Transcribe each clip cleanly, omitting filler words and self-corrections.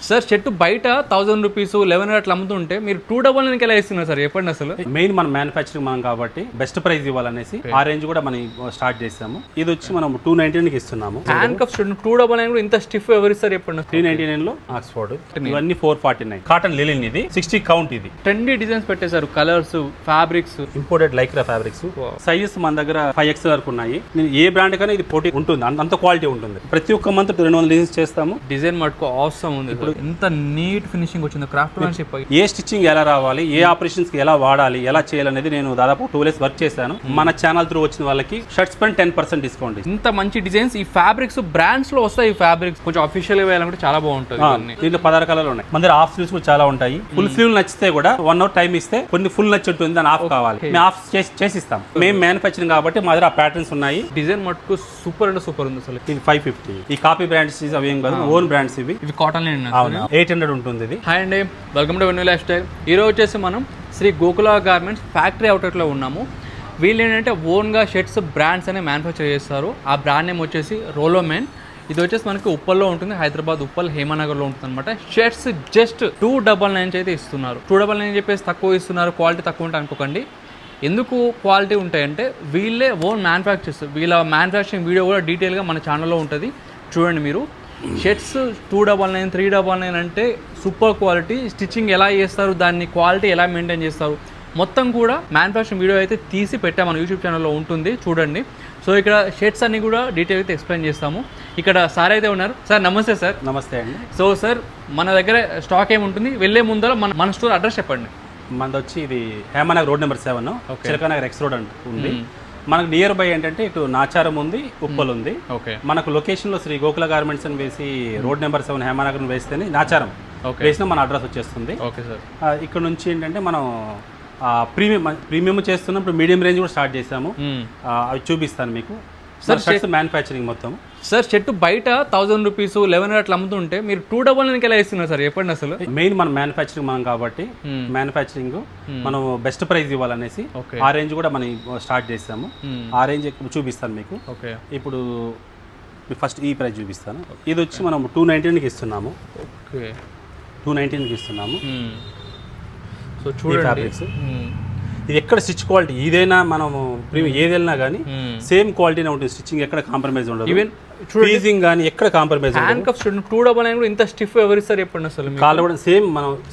Sir చెట్టు బయట 1000 rupees 11 అట్లా అమ్ముతుంటే మీరు 299 ఎలా ఇస్తున్నారు సార్ చెప్పండి అసలు. మెయిన్ మన మ్యానుఫ్యాక్చరింగ్ మనం కాబట్టి బెస్ట్ ప్రైస్ ఇవ్వాలనేసి ఆ రేంజ్ కూడా మనం స్టార్ట్ చేసాము. ఇది వచ్చి మనం 299 కి ఇస్తున్నాము. హ్యాండ్ కఫ్ చూడండి 299 కూడా ఇంత స్టిఫ్ ఎవరు ఇస్తారు చెప్పండి. 399 లో ఆక్స్ఫోర్డ్, ఇవన్నీ 449. కాటన్ లిలిన్ ఇది 60 కౌంట్. ఇది ట్రెండీ డిజైన్స్ పెట్టేశారు, colours, fabrics, imported Lycra fabrics. Sizes మన దగ్గర 5X వరకు ఉన్నాయి. ఏ బ్రాండ్ కన్నా ఇది పోటీ ఉంటుంది, అంత క్వాలిటీ ఉంటుంది. ప్రతి ఒక్క మంత్ 200 డిజైన్స్ చేస్తాము. డిజైన్ మటుకు అవసరం ఉంది. ఇప్పుడు ఎంత నీట్ ఫినిషింగ్ వచ్చింది, క్రాఫ్ట్‌మెన్‌షిప్. ఏ స్టిచ్చింగ్ ఎలా రావాలి, ఏ ఆపరేషన్స్ కి ఎలా వాడాలి, ఎలా చేయాలనేది నేను దాదాపు 2 days వర్క్ చేశాను. మన ఛానల్ త్రూ వచ్చిన వాళ్ళకి షర్ట్స్ పైన 10% డిస్కౌంట్. ఇంత మంచి డిజైన్స్ ఈ ఫ్యాబ్రిక్స్ బ్రాండ్స్ లో వస్తాయి. ఈ ఫ్యాబ్రిక్స్ కొంచెం అఫీషియల్ గా వేయాలంటే చాలా బాగుంటుంది. దీంట్లో 16 కలర్లు ఉన్నాయి. మన దగ్గర హాఫ్ స్లీవ్స్ కూడా చాలా ఉంటాయి. ఫుల్ స్లీవ్ నచ్చితే కూడా 1 hour టైం ఇస్తే కొన్ని ఫుల్ నచ్చి ఉంటుంది, దాని ఆఫ్ కావాలి, మేము ఆఫ్ చేసిస్తాం. మేము మ్యానుఫ్యాక్చరింగ్ కాబట్టి మా దగ్గర ఆ ప్యాటర్న్స్ ఉన్నాయి. డిజైన్ మటుకు సూపర్ అంటే సూపర్ ఉంది అసలు. ఇది 550. ఈ కాపీ బ్రాండ్స్ అవి ఏం కాదు, ఓన్ బ్రాండ్స్ ఇవి. ఇవి కాటన్ 800 ఉంటుంది. ఇది హాయ్ అండి, welcome to venue life style. ఈరోజు వచ్చేసి మనం శ్రీ గోకుల గార్మెంట్స్ ఫ్యాక్టరీ అవుట్లెట్లో ఉన్నాము. వీళ్ళు ఏంటంటే ఓన్గా షర్ట్స్ బ్రాండ్స్ అనే మ్యానుఫ్యాక్చర్ చేస్తారు. ఆ బ్రాండ్ నేమ్ వచ్చేసి రోలోమెన్. ఇది వచ్చేసి మనకి ఉప్పల్లో ఉంటుంది, హైదరాబాద్ ఉప్పల్ హేమానగర్లో ఉంటుంది అనమాట. షర్ట్స్ జస్ట్ 299 అయితే ఇస్తున్నారు. 299 చెప్పేసి తక్కువ ఇస్తున్నారు, క్వాలిటీ తక్కువ ఉంటాయి అనుకోకండి. ఎందుకు క్వాలిటీ ఉంటాయంటే వీళ్ళే ఓన్ మ్యానుఫ్యాక్చర్స్. వీళ్ళ మ్యానుఫ్యాక్చరింగ్ వీడియో కూడా డీటెయిల్గా మన ఛానల్లో ఉంటుంది, చూడండి మీరు. షర్ట్స్ 299, 399 అంటే సూపర్ క్వాలిటీ. స్టిచ్చింగ్ ఎలా చేస్తారు, దాన్ని క్వాలిటీ ఎలా మెయింటైన్ చేస్తారు, మొత్తం కూడా మ్యానుఫ్యాక్చరింగ్ వీడియో అయితే తీసి పెట్టాము, మన యూట్యూబ్ ఛానల్లో ఉంటుంది, చూడండి. సో ఇక్కడ షర్ట్స్ అన్ని కూడా డీటెయిల్ అయితే ఎక్స్ప్లెయిన్ చేస్తాము. ఇక్కడ సార్ అయితే ఉన్నారు. సార్ నమస్తే. సార్ నమస్తే అండి. సో సార్ మన దగ్గర స్టాక్ ఏముంటుంది, వెళ్ళే ముందర మన స్టోర్ అడ్రస్ చెప్పండి. మనది వచ్చి ఇది Hemanagar road number 7, Chilakanagar X road ఉంది. మనకు నియర్ బై ఏంటంటే ఇటు నాచారం ఉంది, ఉప్పల్ ఉంది. మనకు లొకేషన్ లో శ్రీ గోకుల గార్మెంట్స్ అని వేసి రోడ్ నెంబర్ 7 హేమానగర్ వేస్తేనే నాచారం వేసిన మన అడ్రస్ వచ్చేస్తుంది. ఇక్కడ నుంచి ఏంటంటే మనం ప్రీమియం చేస్తున్నప్పుడు మీడియం రేంజ్ కూడా స్టార్ట్ చేసాము, అవి చూపిస్తాను మీకు. సార్ మ్యానుఫ్యాక్చరింగ్ మొత్తం సార్ చెట్టు బయట 1000 రూపీస్ 11 అట్లా అమ్ముతుంటే మీరు 299 ఎలా ఇస్తున్నారు సార్ చెప్పండి అసలు. మెయిన్ మన మ్యానుఫ్యాక్చరింగ్ మనం కాబట్టి మ్యానుఫ్యాక్చరింగ్ మనం బెస్ట్ ప్రైస్ ఇవ్వాలనేసి ఆ రేంజ్ కూడా మనం స్టార్ట్ చేసాము. ఆ రేంజ్ చూపిస్తాను మీకు. ఇప్పుడు ఫస్ట్ ఈ ప్రైస్ చూపిస్తాను. ఇది వచ్చి మనం 299కి ఇస్తున్నాము. 299కి ఇస్తున్నాము. సో చూడండి ఫ్యాబ్రిక్స్. ఇది ఎక్కడ స్టిచ్ క్వాలిటీ ఏదైనా మనము ప్రీమియం ఏది వెళ్ళినా కానీ సేమ్ క్వాలిటీనే ఉంటుంది. స్టిచ్చింగ్ ఎక్కడ కాంప్రమైజ్ ఉండదు, ఈవెన్ ఫీజింగ్ కానీ ఎక్కడ కాంప్రమైజ్ ఉండదు. హ్యాండ్ కఫ్ చూడండి 299 కూడా ఇంత స్టిఫ్ ఎవరు ఇస్తారు చెప్పండి అసలు. కాళ్ళు కూడా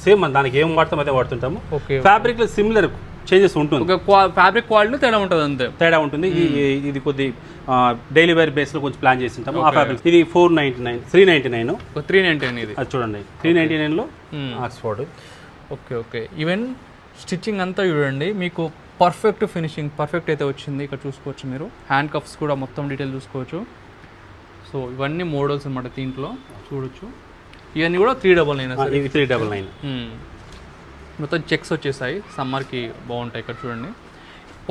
సేమ్ దానికి ఏం వాడతాం అదే వాడుతుంటాము. ఫ్యాబ్రిక్ లో సిమిలర్ చేంజెస్ ఉంటుంది, ఫ్యాబ్రిక్ క్వాలిటీ తేడా ఉంటుంది, అంతే తేడా ఉంటుంది. ఇది కొద్ది డైలీ వేర్ బేస్ లో కొంచెం ప్లాన్ చేసి ఉంటాము. ఆ ఫ్యాబ్రిక్ ఇది 499, 399. ఇది అది చూడండి 399 లో ఆక్స్ఫోర్డ్. ఓకే. ఈవెన్ స్టిచ్చింగ్ అంతా చూడండి మీకు పర్ఫెక్ట్ ఫినిషింగ్ పర్ఫెక్ట్ అయితే వచ్చింది. ఇక్కడ చూసుకోవచ్చు మీరు. హ్యాండ్ కఫ్స్ కూడా మొత్తం డీటెయిల్ చూసుకోవచ్చు. సో ఇవన్నీ మోడల్స్ అన్నమాట, దీంట్లో చూడొచ్చు. ఇవన్నీ కూడా 399. మొత్తం చెక్స్ వచ్చేసాయి, సమ్మర్కి బాగుంటాయి. ఇక్కడ చూడండి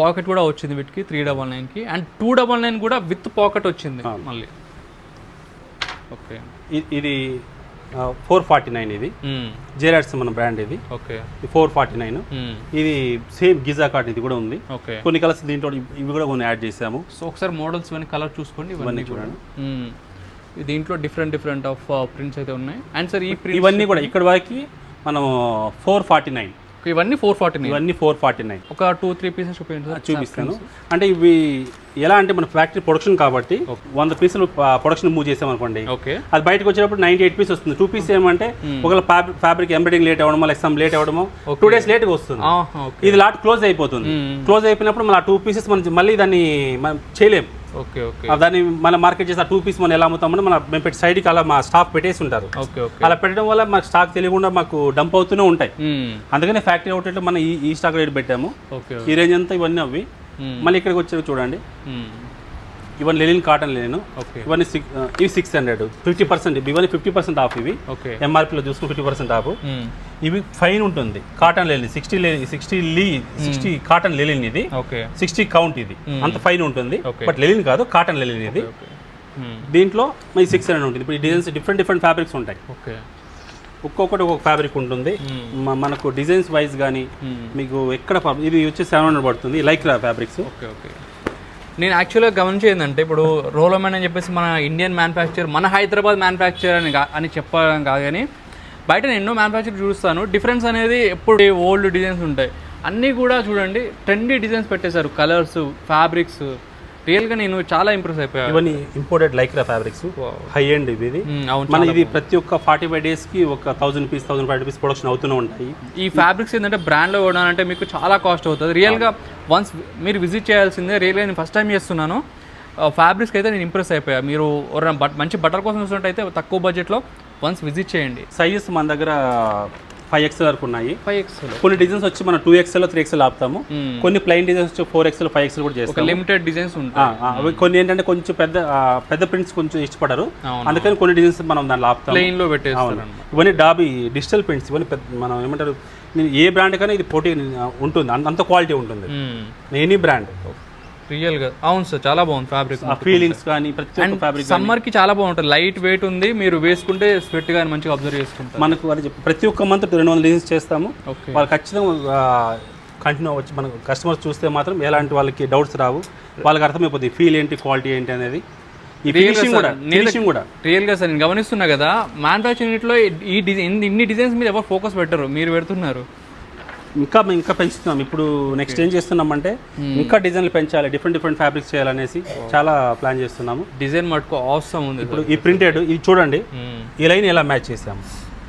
పాకెట్ కూడా వచ్చింది వీటికి 399కి. అండ్ 299 కూడా విత్ పాకెట్ వచ్చింది మళ్ళీ. ఓకే, ఇది 449. ఇది జెరాట్స్ మన బ్రాండ్. ఇది 449. ఇది సేమ్ గిజా కార్డ్ ఇది కూడా ఉంది. కొన్ని కలర్స్ దీంట్లో ఇవి కూడా కొన్ని యాడ్ చేసాము. సో ఒకసారి మోడల్స్ ఇవన్నీ కలర్ చూసుకోండి. ఇవన్నీ చూడండి, దీంట్లో డిఫరెంట్ ఆఫ్ ప్రింట్స్ అయితే ఉన్నాయి. అండ్ సార్ ఇవన్నీ కూడా ఇక్కడ వరకు మనం 449. ఇవన్నీ 449. ఒక 2-3 పీసెస్ చూపిస్తాను. అంటే ఇవి ఎలా అంటే మన ఫ్యాక్టరీ ప్రొడక్షన్ కాబట్టి 100 పీసులు ప్రొడక్షన్ మూవ్ చేసాం అనుకోండి, అది బయటకు వచ్చేటప్పుడు 98 పీస్ వస్తుంది. 2 పీస్ ఏమంటే ఒకవేళ ఫ్యాబ్రిక్ ఎంబ్రాయిడింగ్ లేట్ అవ్వడమో ఎగ్జామ్ లేట్ అవ్వడమో 2 days లేట్గా వస్తుంది. ఇది లాట్ క్లోజ్ అయిపోతుంది. క్లోజ్ అయిపోయినప్పుడు మన 2 పీసెస్ మనం మళ్ళీ దాన్ని మనం చేయలేము. దాన్ని మన మార్కెట్ చేసి 2 పీస్ మనం ఎలా అమ్ముతామని మేము పెట్టి సైడ్కి అలా మా స్టాక్ పెట్టేసి ఉంటారు. అలా పెట్టడం వల్ల మాకు స్టాక్ తెలియకుండా మాకు డంప్ అవుతూనే ఉంటాయి. అందుకనే ఫ్యాక్టరీ అవుట్లెట్ మనం ఈ స్టాక్ రేట్ పెట్టాము. ఈ రేంజ్ అంతా ఇవన్నీ అవి. మళ్ళీ ఇక్కడికి వచ్చేవి చూడండి, ఇవన్నీ లెనిన్ కాటన్ లెనిన్. ఇవన్నీ ఇవి 600, 50%. ఇవన్నీ 50% ఆఫ్. ఇవి ఎంఆర్పీలో చూసుకుని 50% ఆఫ్. ఇవి ఫైన్ ఉంటుంది కాటన్ లెనిన్ 60 కాటన్ లెనిన్. ఇది 60 కౌంట్. ఇది అంత ఫైన్ ఉంటుంది, బట్ లెనిన్ కాదు, కాటన్ లెనిన్ ఇది. దీంట్లో మరి 600 ఉంటుంది. ఇప్పుడు ఈ డిజైన్స్ డిఫరెంట్ ఫ్యాబ్రిక్స్ ఉంటాయి. ఒక్కొక్కటి ఒక్కొక్క ఫ్యాబ్రిక్ ఉంటుంది. మనకు డిజైన్స్ వైజ్ కానీ మీకు ఎక్కడ ఇది వచ్చి 700 పడుతుంది. Lycra fabrics. నేను యాక్చువల్గా గమనించేది ఇప్పుడు రోలోమెన్ అని చెప్పేసి మన ఇండియన్ మ్యానుఫ్యాక్చర్, మన హైదరాబాద్ మ్యానుఫ్యాక్చర్ అని చెప్పడం కాదు, కానీ బయట నేను ఎన్నో మ్యానుఫ్యాక్చర్ చూస్తాను, డిఫరెన్స్ అనేది ఎప్పుడు ఓల్డ్ డిజైన్స్ ఉంటాయి. అన్నీ కూడా చూడండి ట్రెండీ డిజైన్స్ పెట్టేశారు, కలర్స్, ఫ్యాబ్రిక్స్. రియల్గా నేను చాలా ఇంప్రెస్ అయిపోయాను. ఇవన్నీ imported Lycra fabrics, high end ఇది. మన ఇది ప్రతి ఒక్క 45 డేస్కి ఒక 1000 పీస్ 1005 పీస్ ప్రొడక్షన్ అవుతూనే ఉంటాయి. ఈ ఫ్యాబ్రిక్స్ ఏంటంటే బ్రాండ్లో కొనాలంటే మీకు చాలా కాస్ట్ అవుతుంది. రియల్గా వన్స్ మీరు విజిట్ చేయాల్సిందే. రియల్గా నేను ఫస్ట్ టైం చేస్తున్నాను. ఫ్యాబ్రిక్స్కి అయితే నేను ఇంప్రెస్ అయిపోయా. మీరు మంచి బట్టల కోసం చూసినట్టయితే తక్కువ బడ్జెట్లో వన్స్ విజిట్ చేయండి. సైజెస్ మన దగ్గర 5XL వరకు ఉన్నాయి. 5XL కొన్ని డిజైన్స్ వచ్చి మనం 2XL 3XL ఆపుతాము. కొన్ని ప్లెయిన్ డిజైన్స్ వచ్చి 4XL 5XL కూడా చేస్తాం. లిమిటెడ్ డిజైన్స్ ఉంటాయి. కొన్ని ఏంటంటే కొంచెం పెద్ద ప్రింట్స్ కొంచెం ఇష్టపడరు, అందుకని కొన్ని డిజైన్స్ మనం దాంట్లో ఆపుతాం. ప్లెయిన్ లో పెట్టేస్తాం. ఇవన్నీ డాబీ డిజిటల్ ప్రింట్స్. ఇవన్నీ మనం ఏమంటారు, ఏ బ్రాండ్ కన్నా ఇది పోటీ ఉంటుంది, అంత క్వాలిటీ ఉంటుంది ఎనీ బ్రాండ్. రియల్గా అవును సార్, చాలా బాగుంది ఫ్యాబ్రిక్. ఫీలింగ్స్ కానీ ప్రతి ఒక్క ఫ్యాబ్రిక్ సమ్మర్కి చాలా బాగుంటుంది. లైట్ వెయిట్ ఉంది, మీరు వేసుకుంటే స్వెట్ కానీ మంచిగా అబ్జర్వ్ చేసుకుంటారు. మనకు అది ప్రతి ఒక్క మంత్ 200 డిజైన్స్ చేస్తాము. వాళ్ళు ఖచ్చితంగా కంటిన్యూ వచ్చి మన కస్టమర్స్ చూస్తే మాత్రం ఎలాంటి వాళ్ళకి డౌట్స్ రావు. వాళ్ళకి అర్థమైపోతుంది ఫీల్ ఏంటి, క్వాలిటీ ఏంటి అనేది. ఈ ఫినిషింగ్ కూడా రియల్గా సార్ నేను గమనిస్తున్నా కదా, మ్యానుఫ్యాక్చరింగ్లో ఈ డిజైన్ ఇన్ని డిజైన్స్ మీద ఎవరు ఫోకస్ పెట్టరు, మీరు పెడుతున్నారు. ఇంకా పెంచుతున్నాం. ఇప్పుడు నెక్స్ట్ ఏం చేస్తున్నామంటే ఇంకా డిజైన్లు పెంచాలి, డిఫరెంట్ ఫ్యాబ్రిక్స్ చేయాలనేసి చాలా ప్లాన్ చేస్తున్నాము. డిజైన్ మటుకు అవసరం ఉంది. ఇప్పుడు ఈ ప్రింటెడ్ ఇది చూడండి, ఈ లైన్ ఎలా మ్యాచ్ చేసాము.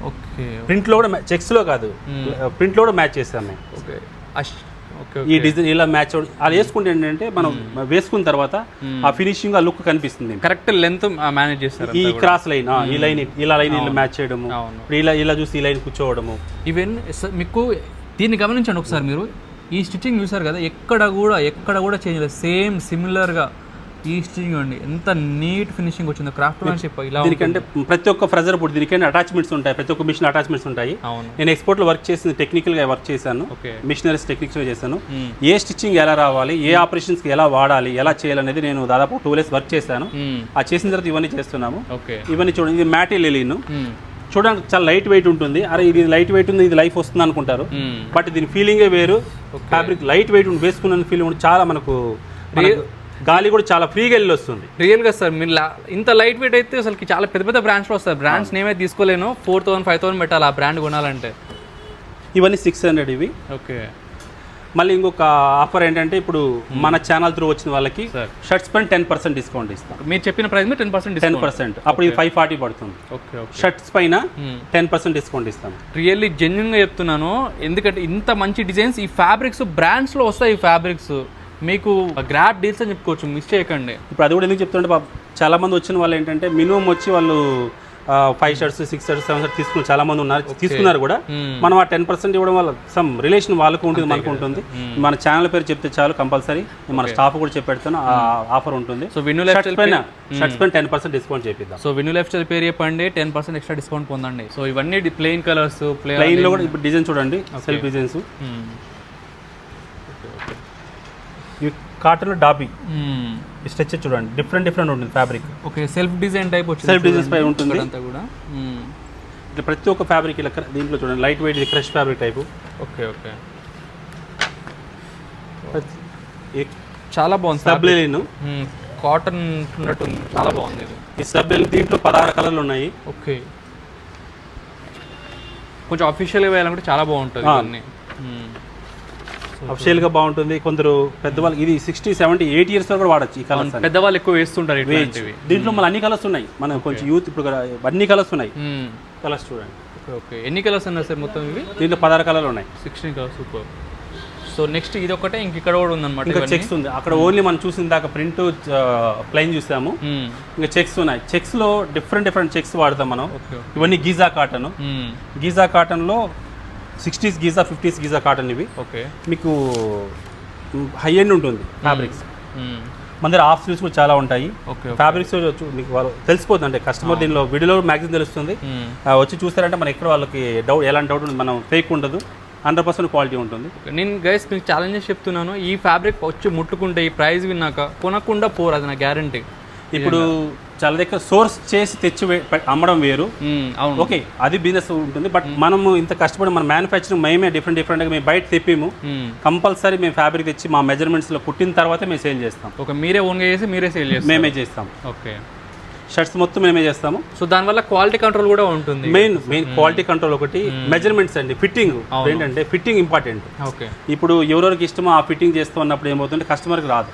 ఓకే, ప్రింట్లో కూడా చెక్స్లో కాదు, ప్రింట్లో కూడా మ్యాచ్ చేసాము. ఓకే, ఈ డిజైన్ ఇలా మ్యాచ్ అలా వేసుకుంటే ఏంటంటే మనం వేసుకున్న తర్వాత ఆ ఫినిషింగ్, ఆ లుక్ కనిపిస్తుంది. కరెక్ట్ లెంత్ మేనేజ్ చేస్తారు. ఈ క్రాస్ లైన్, ఈ లైన్ ఇలా మ్యాచ్ చేయడము, ఇలా చూసి ఈ లైన్ కూర్చోవడము. ఈవెన్ మీకు దీన్ని గమనించండి ఒకసారి, మీరు ఈ స్టిచ్చింగ్ చూసారు కదా, ఎక్కడ కూడా చేంజ్ లేదు, సేమ్ సిమిలర్గా ఈ స్టిచ్చింగ్ అండి. ఎంత నీట్ ఫినిషింగ్ వచ్చిందో, క్రాఫ్ట్మెన్షిప్. ఇలా దీనికంటే ప్రతి ఒక్క ఫ్రెజర్ బుడ్ దీనికంటే అటాచ్మెంట్స్ ఉంటాయి, ప్రతి ఒక్క మిషన్ అటాచ్మెంట్స్ ఉంటాయి. నేను ఎక్స్పోర్ట్లో వర్క్ చేసింది టెక్నికల్గా వర్క్ చేశాను, మిషనరీస్ టెక్నిక్స్గా చేశాను. ఏ స్టిచ్చింగ్ ఎలా రావాలి, ఏ ఆపరేషన్స్కి ఎలా వాడాలి, ఎలా చేయాలనేది నేను దాదాపు 2 days వర్క్ చేశాను. ఆ చేసిన తర్వాత ఇవన్నీ చేస్తున్నాము. ఇవన్నీ చూడండి, ఇది మ్యాటీ లెలిన్ చూడడానికి చాలా లైట్ వెయిట్ ఉంటుంది. అరే ఇది లైట్ వెయిట్ ఉంది, ఇది లైఫ్ వస్తుంది అనుకుంటారు, బట్ దీని ఫీలింగే వేరు. ఫ్యాబ్రిక్ లైట్ వెయిట్ ఉంది, వేసుకున్న ఫీలింగ్ ఉంది. చాలా మనకు గాలి కూడా చాలా ఫ్రీగా వెళ్ళి వస్తుంది. రియల్గా సార్ మీరు ఇంత లైట్ వెయిట్ అయితే అసలు చాలా పెద్ద బ్రాండ్స్లో వస్తాయి. బ్రాండ్స్ నేమే తీసుకోలేను, 4000 5000 పెట్టాలి ఆ బ్రాండ్ కొనాలంటే. ఇవన్నీ 600 ఇవి. ఓకే, మళ్ళీ ఇంకొక ఆఫర్ ఏంటంటే ఇప్పుడు మన ఛానల్ త్రూ వచ్చిన వాళ్ళకి షర్ట్స్ పైన 10% డిస్కౌంట్ ఇస్తాం. మీరు చెప్పిన ప్రైస్ మీద 10%. అప్పుడు ఇది 540 పడుతుంది. షర్ట్స్ పైన 10% డిస్కౌంట్ ఇస్తాం. రియల్లీ జెన్యున్గా చెప్తున్నాను, ఎందుకంటే ఇంత మంచి డిజైన్స్ ఈ ఫ్యాబ్రిక్స్ బ్రాండ్స్లో వస్తాయి. ఈ ఫ్యాబ్రిక్స్ మీకు గ్రాప్ డీల్స్ అని చెప్పుకోవచ్చు, మిస్ చేయకండి. ఇప్పుడు అది కూడా ఎందుకు చెప్తుంటే చాలా మంది వచ్చిన వాళ్ళు ఏంటంటే మినిమం వచ్చి వాళ్ళు 5 shirts 6 shirts 7 shirts తీసుకుని చాలా మంది ఉన్నారు, తీసుకున్నారు కూడా. మనం ఆ 10% ఇవ్వడం వల్ల సమ్ రిలేషన్ వాళ్ళకు ఉంటుంది, మనకు ఉంటుంది. మన ఛానల్ పేరు చెప్తే చాలు, కంపల్సరీ మన స్టాఫ్ కూడా చెప్పెడతాను, ఆ ఆఫర్ ఉంటుంది. సో విను లైఫ్ స్టైల్ పైన 10% డిస్కౌంట్ చేపిద్దాం. సో విను లైఫ్ స్టైల్ పేరు చెప్పండి, 10% ఎక్స్ట్రా డిస్కౌంట్ పొందండి. సో ఇవన్నీ ప్లెయిన్ కలర్స్, ప్లెయిన్ లో కూడా ఇప్పుడు డిజైన్ చూడండి, సెల్ఫ్ డిజైన్స్. ఇవి కాటన్ డాబీ స్ట్రెచ్ చూడండి, డిఫరెంట్ ఉంటుంది fabric. Okay, self design type వచ్చింది, సెల్ఫ్ డిజైన్స్ పై ఉంటుంది అంతా కూడా. ఇట్లా ప్రతి ఒక్క ఫ్యాబ్రిక్ ఇలా దీంట్లో చూడండి, light weight crush fabric type. Okay, చాలా బాగుంది. సబ్లెలిన్ కాటన్ ఉన్నట్టుంది, చాలా బాగుంది. ఈ సబ్లెలిన్ దీంట్లో 16 కలర్లు ఉన్నాయి. ఓకే, కొంచెం అఫీషియల్గా వేయాలంటే చాలా బాగుంటుంది అన్నీ. అఫిషియల్గా బాగుంటుంది. కొందరు పెద్దవాళ్ళు ఇది 60 70 80 years వరకు కూడా వాడచ్చు. ఈ కలర్స్ పెద్దవాళ్ళు ఎక్కువ వేస్తుంటారు దీంట్లో. మళ్ళీ అన్ని కలర్స్ ఉన్నాయి, మనం కొంచెం యూత్ ఇప్పుడు అన్ని కలర్స్ ఉన్నాయి. కలర్స్ చూడండి. ఓకే, ఎన్ని కలర్స్ ఉన్నాయి సార్ మొత్తం ఇవి? దీంట్లో 16 కలర్లు ఉన్నాయి. 16 కలర్స్. సూపర్. సో నెక్స్ట్ ఇది ఒకటే, ఇక్కడ కూడా ఉందన్నమాట. ఇంకా చెక్స్ ఉంది. అక్కడ ఓన్లీ మనం చూసిన దాకా ప్రింట్ ప్లెయిన్ చూసాము, ఇంకా చెక్స్ ఉన్నాయి. చెక్స్ లో డిఫరెంట్ చెక్స్ వాడతాం మనం. ఇవన్నీ గీజా కాటన్. గీజా కాటన్ లో 60s Giza 50s Giza cotton ఇవి. ఓకే, మీకు హై ఎండ్ ఉంటుంది ఫ్యాబ్రిక్స్. మన దగ్గర హాఫ్ స్లీవ్స్ కూడా చాలా ఉంటాయి. ఫ్యాబ్రిక్స్ మీకు వాళ్ళు తెలిసిపోతుంది, అంటే కస్టమర్ దీనిలో వీడియోలో మ్యాక్సిమం తెలుస్తుంది. వచ్చి చూస్తారంటే మన ఎక్కడ వాళ్ళకి డౌట్, ఎలాంటి డౌట్ మనం ఫేక్ ఉండదు, 100% క్వాలిటీ ఉంటుంది. నేను గైస్ మీకు ఛాలెంజెస్ చెప్తున్నాను, ఈ ఫ్యాబ్రిక్ వచ్చి ముట్టుకుంటే ఈ ప్రైస్ విన్నాక కొనకుండా పోరు, అది నా గ్యారంటీ. ఇప్పుడు చాలా దగ్గర సోర్స్ చేసి తెచ్చి అమ్మడం వేరు. ఓకే, అది బిజినెస్ ఉంటుంది, బట్ మనము ఇంత కష్టపడి మన మ్యానుఫ్యాక్చరింగ్ మేమే డిఫరెంట్గా మేము బయట తెప్పిము. కంపల్సరీ మేము ఫ్యాబ్రిక్ తెచ్చి మా మెజర్మెంట్స్లో కుట్టిన తర్వాతే మేము సేల్ చేస్తాం. ఓకే, మీరే ఓన్గా చేసి మీరే సేల్ చేస్తాం, మేమే చేస్తాం. ఓకే, షర్ట్స్ మొత్తం మేమే చేస్తాము. సో దానివల్ల క్వాలిటీ కంట్రోల్ కూడా ఉంటుంది. మెయిన్ క్వాలిటీ కంట్రోల్ ఒకటి, మెజర్మెంట్స్ అండి, ఫిట్టింగ్ ఏంటంటే ఫిట్టింగ్ ఇంపార్టెంట్. ఓకే, ఇప్పుడు ఎవరెవరికి ఇష్టమో ఆ ఫిట్టింగ్ చేస్తూ ఉన్నప్పుడు ఏమవుతుంటే కస్టమర్కి రాదు,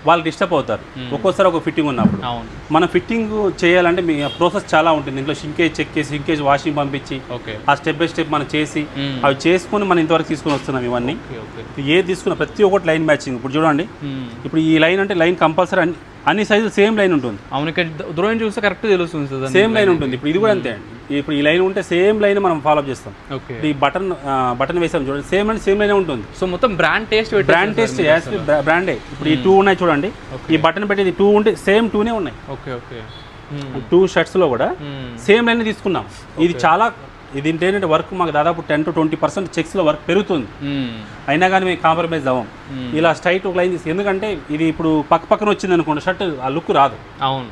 వాళ్ళు డిస్టర్బ్ అవుతారు. ఒక్కోసారి ఒక ఫిట్టింగ్ ఉన్నప్పుడు మనం ఫిట్టింగ్ చేయాలంటే మీ ప్రాసెస్ చాలా ఉంటుంది. ఇంట్లో షింకేజ్ చెక్ చేసి, షింకేజ్ వాషింగ్ పంపించి, ఆ స్టెప్ బై స్టెప్ మనం చేసి అవి చేసుకుని మనం ఇంతవరకు తీసుకుని వస్తున్నాం. ఇవన్నీ ఏది తీసుకున్న ప్రతి ఒక్కటి లైన్ మ్యాచింగ్. ఇప్పుడు చూడండి, ఇప్పుడు ఈ లైన్ అంటే లైన్ కంపల్సరీ అన్ని సైజులు సేమ్ లైన్ ఉంటుంది. అవును, దూరం చూస్తే కరెక్ట్ తెలుస్తుంది, సేమ్ లైన్ ఉంటుంది. ఇప్పుడు ఇది కూడా అంతే అండి. ఇప్పుడు ఈ లైన్ ఉంటే సేమ్ లైన్ మనం ఫాలో చేస్తాం. ఈ బటన్ వేసాం చూడండి, సేమ్ అండ్ సేమ్ లైన్ ఉంటుంది. సో మొత్తం బ్రాండ్ టేస్ట్ బ్రాండే. ఇప్పుడు ఈ 2 ఉన్నాయి చూడండి, ఈ బటన్ పెట్టేది 2 ఉంటే సేమ్ 2నే ఉన్నాయి. ఓకే ఓకే, 2 షర్ట్స్ లో కూడా సేమ్ లైన్ తీసుకున్నాం. ఇది చాలా ఇది ఏంటంటే వర్క్ మాకు దాదాపు 10 to 20% చెక్స్లో వర్క్ పెరుగుతుంది. అయినా కానీ మేము కాంప్రమైజ్ అవ్వం. ఇలా స్ట్రైట్ ఒక లైన్ తీసి, ఎందుకంటే ఇది ఇప్పుడు పక్కన వచ్చింది అనుకోండి షర్ట్, ఆ లుక్ రాదు. అవును,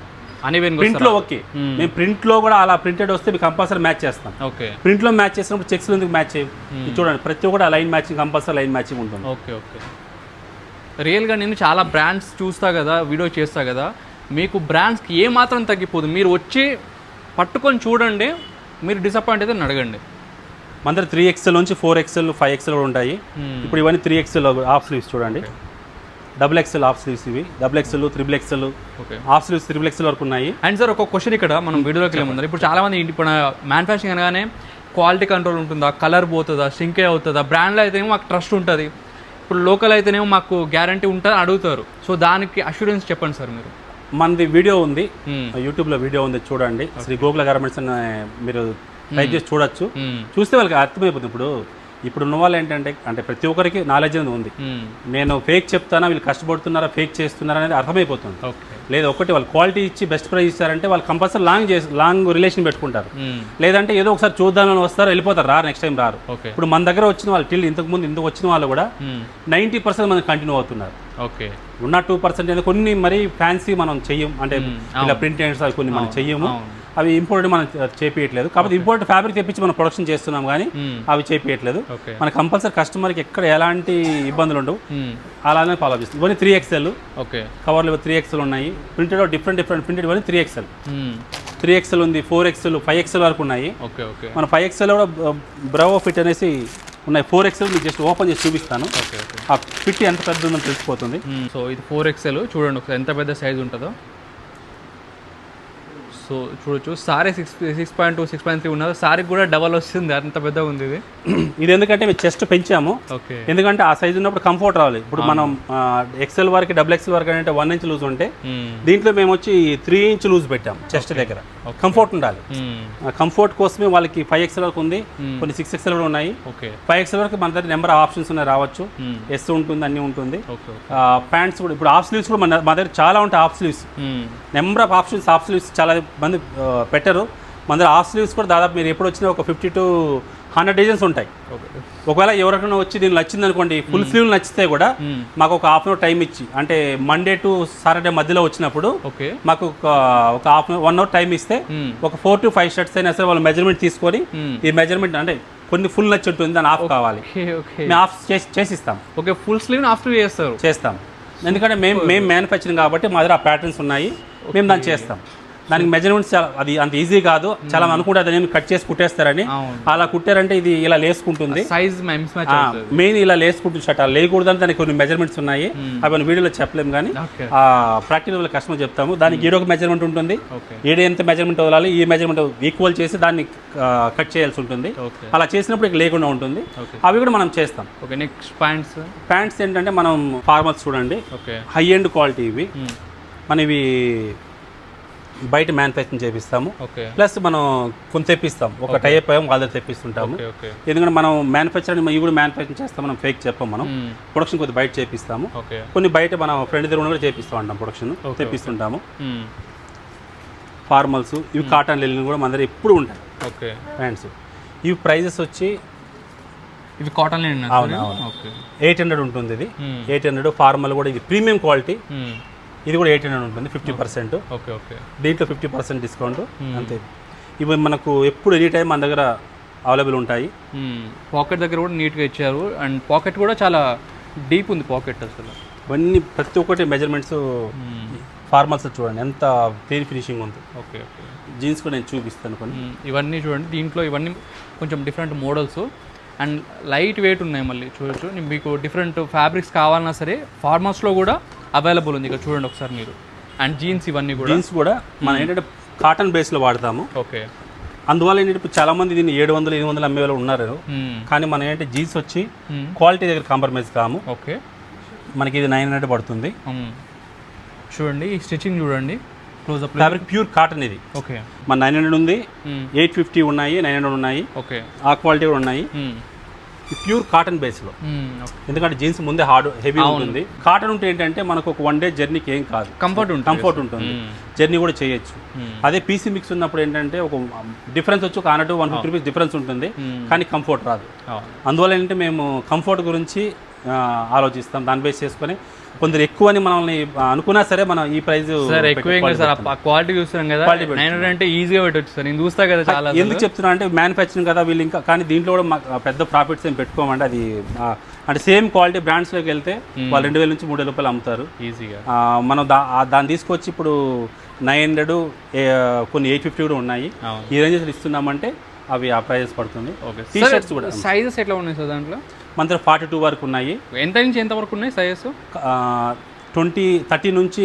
ప్రింట్లో ఓకే, మేము ప్రింట్లో కూడా అలా ప్రింటెడ్ వస్తే మీకు కంపల్సరీ మ్యాచ్ చేస్తాం. ఓకే, ప్రింట్లో మ్యాచ్ చేసినప్పుడు చెక్స్లో ఎందుకు మ్యాచ్ చేయం? చూడండి, ప్రతి ఒక్కటి line matching, compulsory line matching ఉంటుంది. Okay okay. రియల్గా నేను చాలా బ్రాండ్స్ చూస్తా కదా, వీడియో చేస్తా కదా, మీకు బ్రాండ్స్కి ఏమాత్రం తగ్గిపోదు. మీరు వచ్చి పట్టుకొని చూడండి, మీరు డిసప్పాయింట్ అయితే అడగండి. మన దగ్గర 3XL నుంచి 4XL 5XL కూడా ఉంటాయి. ఇప్పుడు ఇవన్నీ 3XL హాఫ్ స్లీవ్స్ చూడండి, XXL హాఫ్ స్లీవ్స్, ఇవి XXL, XXL half sleeves, XXL వరకు ఉన్నాయి. అండ్ సార్ ఒక క్వశ్చన్ ఇక్కడ మనం వీడియోలోకి వెళ్ళే ఇప్పుడు చాలామంది ఇప్పుడు మ్యానుఫ్యాక్చరింగ్ అనగానే క్వాలిటీ కంట్రోల్ ఉంటుందా, కలర్ పోతుందా, షింకే అవుతుందా, బ్రాండ్లో అయితేనేమో మాకు ట్రస్ట్ ఉంటుంది, ఇప్పుడు లోకల్ అయితేనేమో మాకు గ్యారంటీ ఉంటుంది అడుగుతారు. సో దానికి అష్యూరెన్స్ చెప్పండి సార్ మీరు. మనది వీడియో ఉంది, యూట్యూబ్లో వీడియో ఉంది, చూడండి. శ్రీ గోకుల గార్మెంట్స్ అని మీరు టైప్ చేసి చూడొచ్చు. చూస్తే వాళ్ళకి అర్థమైపోతుంది. ఇప్పుడు ఉన్న వాళ్ళు ఏంటంటే, అంటే ప్రతి ఒక్కరికి నాలెడ్జ్ అనేది ఉంది. నేను ఫేక్ చెప్తానా, వీళ్ళు కష్టపడుతున్నారా, ఫేక్ చేస్తున్నారా అనేది అర్థమైపోతుంది. లేదా ఒకటి వాళ్ళు క్వాలిటీ ఇచ్చి బెస్ట్ ప్రైస్ ఇస్తారంటే వాళ్ళు కంపల్సరీ లాంగ్ రిలేషన్ పెట్టుకుంటారు. లేదంటే ఏదో ఒకసారి చూద్దామని వస్తారు, వెళ్ళిపోతారు, రారు, నెక్స్ట్ టైం రారు. ఇప్పుడు మన దగ్గర వచ్చిన వాళ్ళు ఇంతకు వచ్చిన వాళ్ళు కూడా 90% మంది కంటిన్యూ అవుతున్నారు. ఓకే, ఉన్న 2% ఏదో కొన్ని మరీ ఫ్యాన్సీ మనం చెయ్యం, అంటే ఇలా ప్రింట్ అవి కొన్ని మనం చెయ్యము. అవి ఇంపోర్టెడ్ మనం చేపియట్లేదు, కాబట్టి ఇంపోర్టెడ్ ఫ్యాబ్రిక్ తెప్పించి మనం ప్రొడక్షన్ చేస్తున్నాం, కానీ అవి చేపియట్లేదు. మన కంపల్సరీ కస్టమర్కి ఎక్కడ ఎలాంటి ఇబ్బందులు ఉండవు, అలానే ఫాలో చేస్తాం. ఇవన్నీ 3XL కవర్లు 3XL ఉన్నాయి. ప్రింటెడ్ డిఫరెంట్ ప్రింటెడ్ ఇవన్నీ 3XL ఉంది, 4XL 5XL వరకు ఉన్నాయి. మన 5XL కూడా బ్రవో ఫిట్ అనేసి ఉన్నాయి. 4XL మీకు జస్ట్ ఓపెన్ చేసి చూపిస్తాను, ఆ ఫిట్ ఎంత పెద్ద ఉందో తెలిసిపోతుంది. సో ఇది 4XL చూడండి ఒకసారి ఎంత పెద్ద సైజ్ ఉంటుందో. సో చూడొచ్చు, సారీ 6.2 6.3 ఉన్నది, సారీకి కూడా డబల్ వస్తుంది, అంత పెద్దగా ఉంది ఇది. ఇది ఎందుకంటే మేము చెస్ట్ పెంచాము, ఎందుకంటే ఆ సైజ్ ఉన్నప్పుడు కంఫర్ట్ రావాలి. ఇప్పుడు మనం XL వరకు XXL వరకు అంటే 1 ఇంచ్ లూజ్ ఉంటే, దీంట్లో మేము వచ్చి 3 ఇంచ్ లూజ్ పెట్టాము చెస్ట్ దగ్గర. కంఫర్ట్ ఉండాలి, కంఫర్ట్ కోసమే వాళ్ళకి 5XL వరకు ఉంది, కొన్ని 6XL కూడా ఉన్నాయి. 5XL వరకు మన దగ్గర నెంబర్ ఆఫ్ ఆప్షన్స్ ఉన్నాయి, రావచ్చు, ఎస్ ఉంటుంది, అన్ని ఉంటుంది. ప్యాంట్స్ కూడా ఇప్పుడు హాఫ్ స్లీవ్స్ కూడా మా దగ్గర చాలా ఉంటాయి. Half sleeves number of options, half sleeves చాలా మంది పెట్టరు. మన దగ్గర హాఫ్ స్లీవ్స్ కూడా దాదాపు మీరు ఎప్పుడు వచ్చినా ఒక 50 to 100 డిజైన్స్ ఉంటాయి. ఒకవేళ ఎవరికైనా వచ్చి దీనికి నచ్చింది అనుకోండి, ఫుల్ స్లీవ్ నచ్చితే కూడా మాకు ఒక హాఫ్ అన్ అవర్ టైం ఇచ్చి, అంటే మండే టు సాటర్డే మధ్యలో వచ్చినప్పుడు మాకు ఒక హాఫ్ 1 అవర్ టైం ఇస్తే ఒక 4 to 5 షర్ట్స్ అయినా సరే వాళ్ళు మెజర్మెంట్ తీసుకొని, ఈ మెజర్మెంట్ అంటే కొన్ని ఫుల్ నచ్చి ఉంటుంది, దాన్ని హాఫ్ కావాలి, మేము హాఫ్ చేసిస్తాం. ఓకే, ఫుల్ స్లీవ్ హాఫ్ చేస్తాం, ఎందుకంటే మేము మ్యానుఫ్యాక్చరింగ్ కాబట్టి మా దగ్గర ఆ ప్యాటర్న్స్ ఉన్నాయి, మేము దాన్ని చేస్తాం. దానికి మెజర్మెంట్స్ అది అంత ఈజీ కాదు, చాలా అనుకుంటే దాన్ని కట్ చేసి కుట్టేస్తారని. అలా కుట్టారంటే ఇది ఇలా లేసుకుంటుంది, మెయిన్ ఇలా లేసుకుంటుంది షర్ట్, అలా లేకూడదని దానికి కొన్ని మెజర్మెంట్స్ ఉన్నాయి, అవి మనం వీడియోలో చెప్పలేము, కానీ ప్రాక్టికల్ కస్టమర్ చెప్తాము. దానికి ఈడొక మెజర్మెంట్ ఉంటుంది, ఈడ ఎంత మెజర్మెంట్ వదలాలి, ఈ మెజర్మెంట్ ఈక్వల్ చేసి దాన్ని కట్ చేయాల్సి ఉంటుంది. అలా చేసినప్పుడు ఇక లేకుండా ఉంటుంది, అవి కూడా మనం చేస్తాం. నెక్స్ట్ ప్యాంట్స్ ఏంటంటే మనం ఫార్మల్స్ చూడండి, హై ఎండ్ క్వాలిటీ ఇవి, మన ఇవి బయట మ్యానుఫ్యాక్చరింగ్ చేపిస్తాము, ప్లస్ మనం కొంత తెప్పిస్తాం, ఒక టైప్ వాళ్ళ దగ్గర తెప్పిస్తుంటాము. ఎందుకంటే మనం మ్యానుఫ్యాక్చరింగ్ ఇవి కూడా మ్యానుఫ్యాక్చరింగ్ చేస్తాం, మనం ఫేక్ చెప్పాం, మనం ప్రొడక్షన్ కొద్దిగా బయట చేపిస్తాము, కొన్ని బయట మనం ఫ్రెండ్ దగ్గర కూడా చేపిస్తూ ఉంటాం, ప్రొడక్షన్ తెప్పిస్తుంటాము. ఫార్మల్స్ ఇవి కాటన్ లెనిన్ కూడా మన దగ్గర ఎప్పుడు ఉంటాయి. ప్యాంట్స్ ఇవి ప్రైజెస్ వచ్చి ఇవి కాటన్ లెనిన్ 800 ఉంటుంది, ఇది 800. ఫార్మల్ కూడా ఇది ప్రీమియం క్వాలిటీ, ఇది కూడా 800 ఉంటుంది, 50%. దీంట్లో 50% డిస్కౌంట్, అంతే. ఇవి మనకు ఎప్పుడు ఎనీ టైం మన దగ్గర అవైలబుల్ ఉంటాయి. పాకెట్ దగ్గర కూడా నీట్గా ఇచ్చారు, అండ్ పాకెట్ కూడా చాలా డీప్ ఉంది పాకెట్. అసలు ఇవన్నీ ప్రతి ఒక్కటి మెజర్మెంట్స్ ఫార్మల్స్ చూడండి ఎంత క్లీన్ ఫినిషింగ్ ఉంది. Okay okay. జీన్స్ కూడా నేను చూపిస్తాను కొన్ని. ఇవన్నీ చూడండి, దీంట్లో ఇవన్నీ కొంచెం different models and light weight ఉన్నాయి. మళ్ళీ చూడొచ్చు, మీకు డిఫరెంట్ ఫ్యాబ్రిక్స్ కావాలన్నా సరే ఫార్మల్స్లో కూడా అవైలబుల్ ఉంది. ఇక్కడ చూడండి ఒకసారి మీరు. అండ్ జీన్స్ ఇవన్నీ కూడా జీన్స్ కూడా మనం ఏంటంటే కాటన్ బేస్లో వాడతాము. ఓకే. అందువల్ల ఏంటంటే ఇప్పుడు చాలా మంది దీన్ని 700-800 అమ్మే వాళ్ళు ఉన్నారు. కానీ మనం ఏంటంటే జీన్స్ వచ్చి క్వాలిటీ దగ్గర కాంప్రమైజ్ కాము. ఓకే. మనకి ఇది 900 పడుతుంది. చూడండి ఈ స్టిచ్చింగ్ చూడండి, క్లోజ్అప్. ఫ్యాబ్రిక్ ప్యూర్ కాటన్ ఇది. ఓకే. మన 900 ఉంది, 850 ఉన్నాయి, 900 ఉన్నాయి. ఓకే. ఆ క్వాలిటీ కూడా ఉన్నాయి. ప్యూర్ కాటన్ బేస్లో, ఎందుకంటే జీన్స్ ముందే హార్డ్ హెవీ ఉంటుంది. కాటన్ ఉంటే ఏంటంటే మనకు ఒక 1 డే జర్నీకి ఏం కాదు, కంఫర్ట్ ఉంటుంది, జర్నీ కూడా చేయొచ్చు. అదే పీసీ మిక్స్ ఉన్నప్పుడు ఏంటంటే ఒక డిఫరెన్స్ వచ్చి ఒక 100-150 రూపీస్ డిఫరెన్స్ ఉంటుంది, కానీ కంఫర్ట్ రాదు. అందువల్ల ఏంటంటే మేము కంఫర్ట్ గురించి ఆలోచిస్తాం. దాన్ని బేస్ చేసుకొని కొందరు ఎక్కువ అని మనల్ని అనుకున్నా సరే మనం ఈ ప్రైస్ సార్ ఎక్కువ సార్ క్వాలిటీ చూస్తున్నాం కదా, 900 అంటే ఈజీగా పెట్టవచ్చు సార్. నేను చూస్తా కదా చాలా. ఎందుకు చెప్తున్నా అంటే మ్యానుఫ్యాక్చరింగ్ కదా వీళ్ళు ఇంకా, కానీ దీంట్లో కూడా మాకు పెద్ద ప్రాఫిట్స్ ఏం పెట్టుకోమండి. అది అంటే సేమ్ క్వాలిటీ బ్రాండ్స్లోకి వెళ్తే వాళ్ళు 2000 నుంచి 3000 రూపాయలు అమ్ముతారు ఈజీగా. మనం దాన్ని తీసుకొచ్చి ఇప్పుడు 900, కొన్ని 850 కూడా ఉన్నాయి. ఈ రేంజెస్ ఇస్తున్నామంటే అవి ఆ ప్రైజెస్ పడుతుంది. టీ షర్ట్స్ కూడా సైజెస్ ఎట్లా ఉన్నాయి సార్ దాంట్లో? మన దగ్గర 42 వరకు ఉన్నాయి. ఎంత నుంచి ఎంత వరకు ఉన్నాయి సైజెస్? 30 నుంచి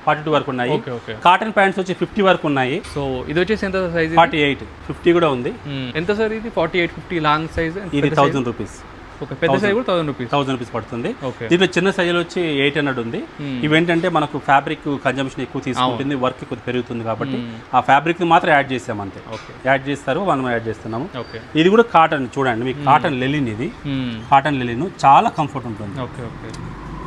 42 వరకు ఉన్నాయి. కాటన్ ప్యాంట్స్ వచ్చి 50 వరకు ఉన్నాయి. సో ఇది వచ్చేసి ఎంత సైజ్? 48, 50 కూడా ఉంది. ఎంత సార్ ఇది? 48, 50 లాంగ్ సైజ్ ఇది 1000 రూపీస్. ఓకే. పెద్ద సైజ్ కూడా 1000 రూపీస్ పడుతుంది. దీంట్లో చిన్న సైజులు వచ్చి 800 ఉంది. ఇవేంటంటే మనకు ఫ్యాబ్రిక్ కన్జంప్షన్ ఎక్కువ తీసుకుంటుంది, వర్క్ కొద్దిగా పెరుగుతుంది కాబట్టి ఆ ఫ్యాబ్రిక్ ని మాత్రం యాడ్ చేసాం అంతే. యాడ్ చేస్తారు, మనం యాడ్ చేస్తున్నాము. ఇది కూడా కాటన్ చూడండి, మీకు కాటన్ లెలిన్, ఇది కాటన్ లెలిన్ చాలా కంఫర్ట్ ఉంటుంది. Okay okay.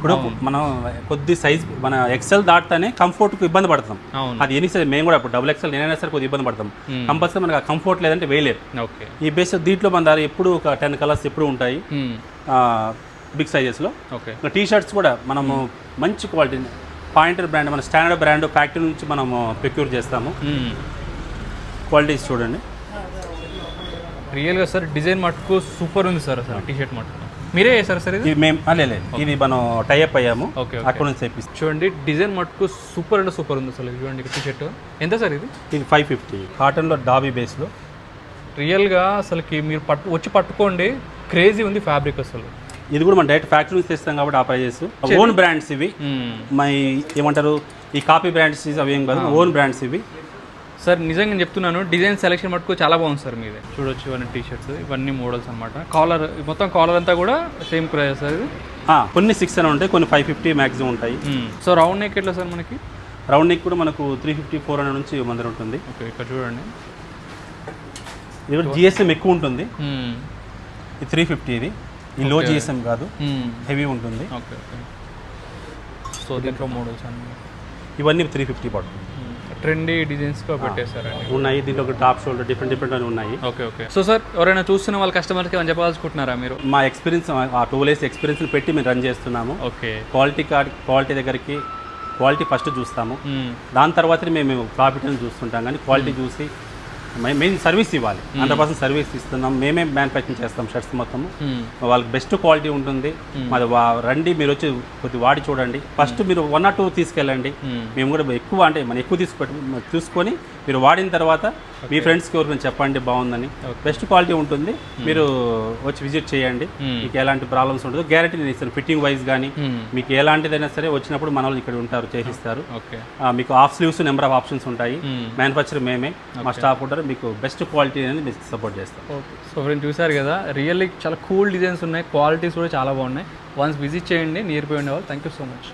ఇప్పుడు మనం కొద్ది సైజ్ మన ఎక్సెల్ దాటితేనే కంఫర్ట్కి ఇబ్బంది పడతాం. అది ఎన్ని సైజ్ మేము కూడా ఇప్పుడు XXL నేనైనా సరే కొద్దిగా ఇబ్బంది పడతాం. కంపల్సరీ మనకు ఆ కంఫర్ట్ లేదంటే వేయలేరు. ఈ బేస్ దీంట్లో మన దాని ఎప్పుడు ఒక 10 కలర్స్ ఎప్పుడు ఉంటాయి బిగ్ సైజెస్లో. టీ షర్ట్స్ కూడా మనము మంచి క్వాలిటీ పాయింటర్ బ్రాండ్, మన స్టాండర్డ్ బ్రాండ్ ఫ్యాక్టరీ నుంచి మనము ప్రొక్యూర్ చేస్తాము. క్వాలిటీస్ చూడండి రియల్గా సార్. డిజైన్ మటుకు సూపర్ ఉంది సార్. అసలు టీ షర్ట్ మటుకు మీరే చేశారు సార్ ఇది? మేము ఇది మనం టైఅప్ అయ్యాము, అక్కడ నుంచి తెప్పిస్తాం. చూడండి డిజైన్ మటుకు సూపర్ అంటే సూపర్ ఉంది అసలు. చూడండి టీ షర్ట్ ఎంత సార్ ఇది? ఇది 550 కాటన్లో డాబీ బేస్లో. రియల్గా అసలుకి మీరు వచ్చి పట్టుకోండి, క్రేజీ ఉంది ఫ్యాబ్రిక్ అసలు. ఇది కూడా మనం డైరెక్ట్ ఫ్యాక్టరీ నుంచి తెస్తాం కాబట్టి ఆ ప్రైజెస్. ఓన్ బ్రాండ్స్ ఇవి, మై ఏమంటారు ఈ కాపీ బ్రాండ్స్ అవి ఏం కాదు, ఓన్ బ్రాండ్స్ ఇవి. సార్ నిజంగా చెప్తున్నాను, డిజైన్ సెలెక్షన్ మటుకు చాలా బాగుంది సార్ మీదే. చూడొచ్చు ఇవన్నీ టీ షర్ట్స్, ఇవన్నీ మోడల్స్ అనమాట. కాలర్ మొత్తం కాలర్ అంతా కూడా సేమ్ ప్రైస్ సార్ ఇది. కొన్ని 6 అని ఉంటాయి, కొన్ని 550 మ్యాక్సిమం ఉంటాయి. సో రౌండ్ నెక్ ఎట్లా సార్ మనకి? రౌండ్ నెక్ కూడా మనకు 350-400 నుంచి మన దగ్గర ఉంటుంది. ఓకే. ఇక్కడ చూడండి ఇది కూడా GSM ఎక్కువ ఉంటుంది. ఇది 350, ఇది ఈ లో GSM కాదు, హెవీ ఉంటుంది. Okay okay. సో దీంట్లో మోడల్స్ అన్నీ ఇవన్నీ 350 పడుతుంది. ట్రెండీ డిజైన్స్గా పెట్టేశారండి ఉన్నాయి. దీంట్లో ఒక టాప్ షోల్డర్ డిఫరెంట్ అని ఉన్నాయి. Okay okay. సో సార్ ఎవరైనా చూస్తున్న వాళ్ళ కస్టమర్కి ఏమైనా చెప్పాల్సుకుంటున్నారా మీరు? మా ఎక్స్పీరియన్స్, ఆ 12 years ఎక్స్పీరియన్స్ పెట్టి మేము రన్ చేస్తున్నాము. ఓకే. క్వాలిటీ దగ్గరికి క్వాలిటీ ఫస్ట్ చూస్తాము, దాని తర్వాత మేము ప్రాఫిట్ అని చూస్తుంటాం. కానీ క్వాలిటీ చూసి మెయిన్ సర్వీస్ ఇవ్వాలి. 100% సర్వీస్ ఇస్తున్నాం. మేమే మ్యానుఫ్యాక్చరింగ్ చేస్తాం షర్ట్స్ మొత్తము. వాళ్ళకి బెస్ట్ క్వాలిటీ ఉంటుంది. మాది రండి, మీరు వచ్చి కొద్ది వాడి చూడండి. ఫస్ట్ మీరు 1 or 2 తీసుకెళ్ళండి. మేము కూడా ఎక్కువ అంటే మనం ఎక్కువ తీసుకొని మీరు వాడిన తర్వాత మీ ఫ్రెండ్స్కి ఎవరికైనా చెప్పండి బాగుందని. బెస్ట్ క్వాలిటీ ఉంటుంది, మీరు వచ్చి విజిట్ చేయండి. మీకు ఎలాంటి ప్రాబ్లమ్స్ ఉండదు, గ్యారెంటీ నేను ఇస్తాను. ఫిట్టింగ్ వైజ్ కానీ మీకు ఎలాంటిదైనా సరే వచ్చినప్పుడు మన వాళ్ళు ఇక్కడ ఉంటారు, చేసిస్తారు. మీకు half sleeves number of options ఉంటాయి. మ్యానుఫ్యాక్చర్ మేమే, మా స్టాఫ్ ఉంటారు. మీకు బెస్ట్ క్వాలిటీ అనేది మీకు సపోర్ట్ చేస్తాం. సో ఫ్రెండ్స్ చూసారు కదా, రియల్లీ చాలా కూల్ డిజైన్స్ ఉన్నాయి, క్వాలిటీస్ కూడా చాలా బాగున్నాయి. వన్స్ విజిట్ చేయండి, నియర్ బై ఉండేవాళ్ళు. Thank you so much.